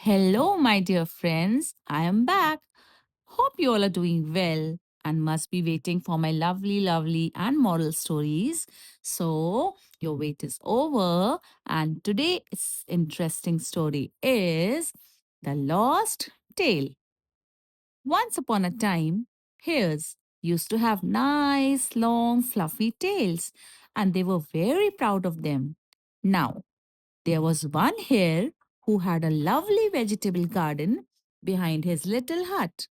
Hello, my dear friends. I am back. Hope you all are doing well and must be waiting for my lovely, and moral stories. So, your wait is over, and today's interesting story is The Lost Tale. Once upon a time, hares used to have nice, long, fluffy tails, and they were very proud of them. Now, there was one hare who had a lovely vegetable garden behind his little hut.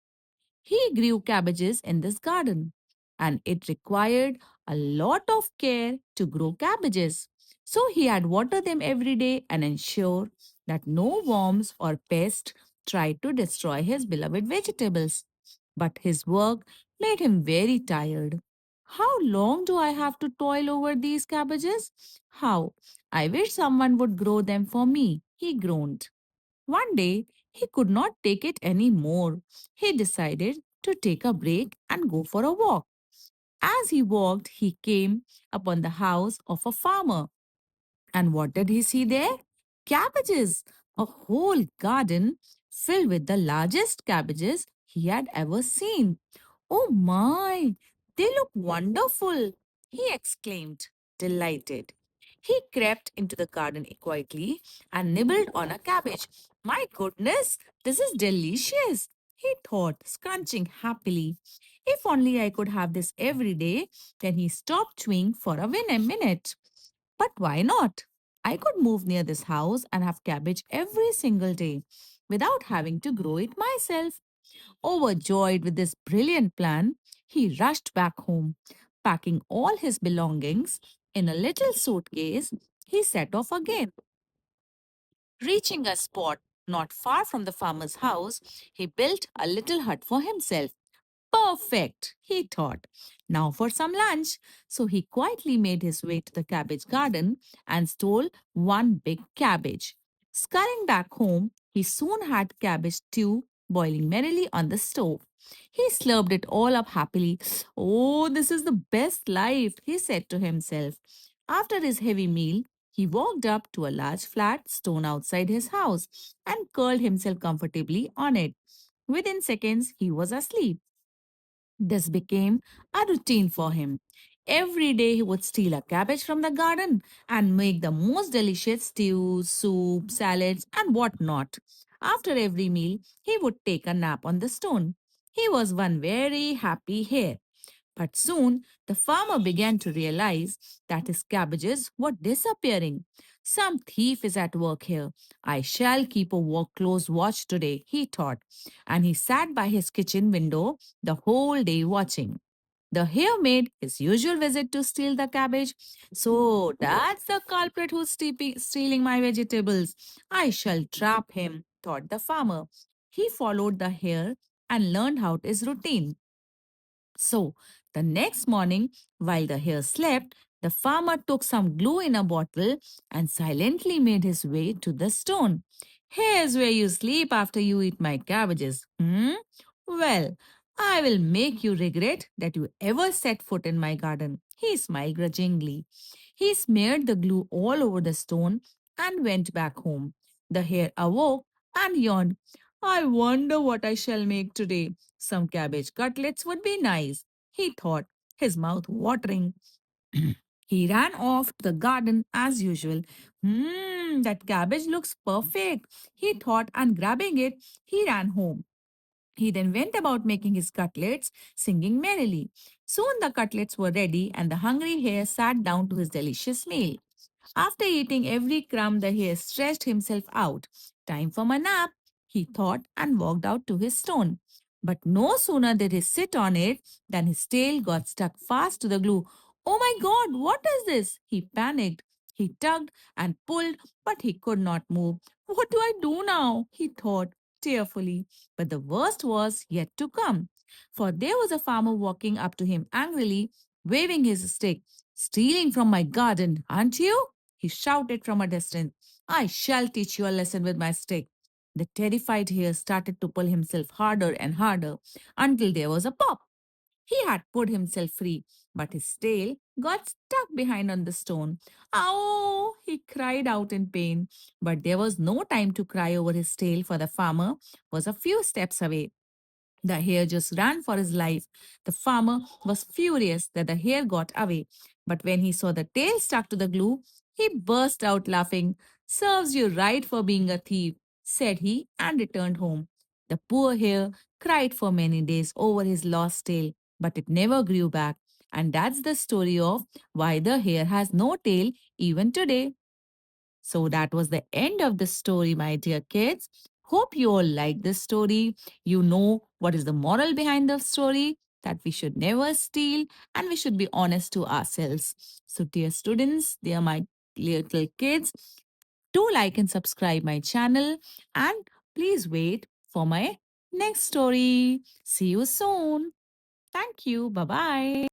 He grew cabbages in this garden, and it required a lot of care to grow cabbages. So he had water them every day and ensure that no worms or pests tried to destroy his beloved vegetables. But his work made him very tired. How long do I have to toil over these cabbages? How? I wish someone would grow them for me, he groaned. One day, he could not take it any more. He decided to take a break and go for a walk. As he walked, he came upon the house of a farmer. And what did he see there? Cabbages! A whole garden filled with the largest cabbages he had ever seen. Oh my, they look wonderful, he exclaimed, delighted. He crept into the garden quietly and nibbled on a cabbage. My goodness, this is delicious, he thought, scrunching happily. If only I could have this every day. Then he stopped chewing for a minute. But why not? I could move near this house and have cabbage every single day without having to grow it myself. Overjoyed with this brilliant plan, he rushed back home. Packing all his belongings in a little suitcase, he set off again. Reaching a spot not far from the farmer's house, he built a little hut for himself. Perfect, he thought. Now for some lunch. So he quietly made his way to the cabbage garden and stole one big cabbage. Scurrying back home, he soon had cabbage stew boiling merrily on the stove. He slurped it all up happily. Oh, this is the best life, he said to himself. After his heavy meal, he walked up to a large flat stone outside his house and curled himself comfortably on it. Within seconds, he was asleep. This became a routine for him. Every day he would steal a cabbage from the garden and make the most delicious stews, soup, salads, and what not. After every meal, he would take a nap on the stone. He was one very happy hare. But soon the farmer began to realize that his cabbages were disappearing. Some thief is at work here. I shall keep a close watch today, he thought, and he sat by his kitchen window the whole day watching. The hare made his usual visit to steal the cabbage. So that's the culprit who's stealing my vegetables. I shall trap him, thought the farmer. He followed the hare and learned out his routine. So, the next morning, while the hare slept, the farmer took some glue in a bottle and silently made his way to the stone. Here's where you sleep after you eat my cabbages. Hmm? Well, I will make you regret that you ever set foot in my garden. He smiled grudgingly. He smeared the glue all over the stone and went back home. The hare awoke and yawned. I wonder what I shall make today. Some cabbage cutlets would be nice, he thought, his mouth watering. He ran off to the garden as usual. That cabbage looks perfect, he thought, and grabbing it, he ran home. He then went about making his cutlets, singing merrily. Soon the cutlets were ready, and the hungry hare sat down to his delicious meal. After eating every crumb, the hare stretched himself out. Time for my nap, he thought, and walked out to his stone. But no sooner did he sit on it than his tail got stuck fast to the glue. Oh my God, what is this? He panicked. He tugged and pulled, but he could not move. What do I do now? He thought tearfully. But the worst was yet to come. For there was a farmer walking up to him angrily, waving his stick. Stealing from my garden, aren't you? He shouted from a distance. I shall teach you a lesson with my stick. The terrified hare started to pull himself harder and harder until there was a pop. He had pulled himself free, but his tail got stuck behind on the stone. Ow! He cried out in pain. But there was no time to cry over his tail, for the farmer was a few steps away. The hare just ran for his life. The farmer was furious that the hare got away. But when he saw the tail stuck to the glue, he burst out laughing. Serves you right for being a thief, said he, and returned home. The poor hare cried for many days over his lost tail, but it never grew back. And that's the story of why the hare has no tail even today. So that was the end of the story, my dear kids. Hope you all like this story. You know what is the moral behind the story, that we should never steal and we should be honest to ourselves. So, dear students, dear my little kids, do like and subscribe my channel and please wait for my next story. See you soon. Thank you. Bye bye.